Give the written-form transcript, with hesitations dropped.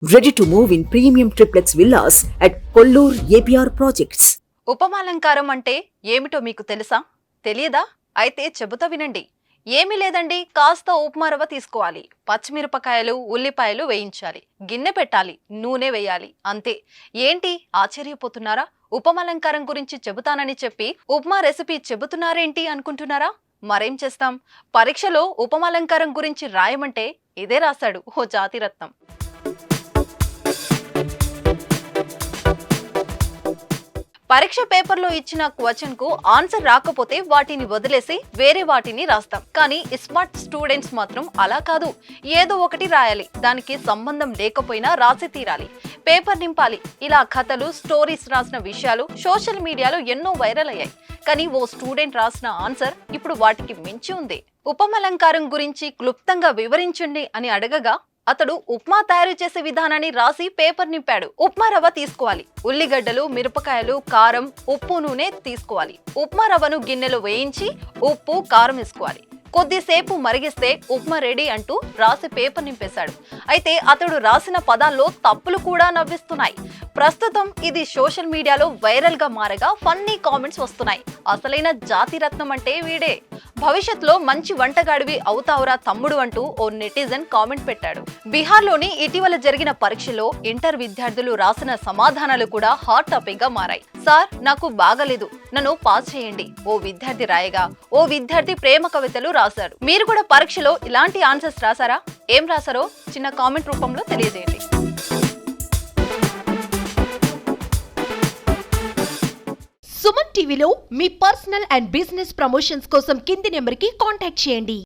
Ready to move in premium triplex villas at Kollur APR Projects. ఉపమాలంకారం అంటే ఏమిటో మీకు తెలుసా? తెలియదా? అయితే చెబుతా వినండి. ఏమీ లేదండి, కాస్త ఉప్మా రవ్వ తీసుకోవాలి, పచ్చిమిరపకాయలు ఉల్లిపాయలు వేయించాలి, గిన్నె పెట్టాలి, నూనె వేయాలి, అంతే. ఏంటి ఆశ్చర్యపోతున్నారా? ఉపమాలంకారం గురించి చెబుతానని చెప్పి ఉప్మా రెసిపీ చెబుతున్నారేంటి అనుకుంటున్నారా? మరేం చేస్తాం, పరీక్షలో ఉపమాలంకారం గురించి రాయమంటే ఇదే రాశాడు ఓ జాతిరత్నం. పరీక్ష పేపర్లో ఇచ్చిన క్వశ్చన్ కు ఆన్సర్ రాకపోతే వాటిని వదిలేసి వేరే వాటిని రాస్తాం. కానీ స్మార్ట్ స్టూడెంట్స్ మాత్రం అలా కాదు. ఏదో ఒకటి రాయాలి, దానికి సంబంధం లేకపోయినా రాసి తీరాలి, పేపర్ నింపాలి. ఇలా కథలు, స్టోరీస్ రాసిన విషయాలు సోషల్ మీడియాలో ఎన్నో వైరల్ అయ్యాయి. కానీ ఓ స్టూడెంట్ రాసిన ఆన్సర్ ఇప్పుడు వాటికి మించి ఉంది. ఉపమాలంకారం గురించి క్లుప్తంగా వివరించండి అని అడగగా అతడు ఉప్మా తయారు చేసే విధానాన్ని రాసి పేపర్ నింపాడు. ఉప్మా రవ్వ తీసుకోవాలి, ఉల్లిగడ్డలు, మిరపకాయలు, కారం, ఉప్పు, నూనె తీసుకోవాలి. ఉప్మా రవ్వను గిన్నెలో వేయించి ఉప్పు, కారం వేసుకోవాలి. కొద్దిసేపు మరిగిస్తే ఉప్మా రెడీ అంటూ రాసి పేపర్ నింపేశాడు. అయితే అతడు రాసిన పదాల్లో తప్పులు కూడా నవ్విస్తున్నాయి. ప్రస్తుతం ఇది సోషల్ మీడియాలో వైరల్ గా మారగా ఫన్నీ కామెంట్స్ వస్తున్నాయి. అసలైన జాతిరత్నం అంటే వీడే, భవిష్యత్తులో మంచి వంటగాడివి అవుతావురా తమ్ముడు అంటూ ఓ నెటిజన్ కామెంట్ పెట్టాడు. బీహార్లోని ఇటీవల జరిగిన పరీక్షలో ఇంటర్ విద్యార్థులు రాసిన సమాధానాలు కూడా హాట్ టాపిక్ గా మారాయి. సార్, నాకు బాగలేదు, నన్ను పాస్ చేయండి ఓ విద్యార్థి రాయగా, ఓ విద్యార్థి ప్రేమ కవితలు రాశారు. మీరు కూడా పరీక్షలో ఇలాంటి ఆన్సర్స్ రాసారా? ఏం రాసారో చిన్న కామెంట్ రూపంలో తెలియజేయండి. సుమన్ టీవీలో మీ పర్సనల్ అండ్ బిజినెస్ ప్రమోషన్స్ కోసం కింది నెంబర్కి కాంటాక్ట్ చేయండి.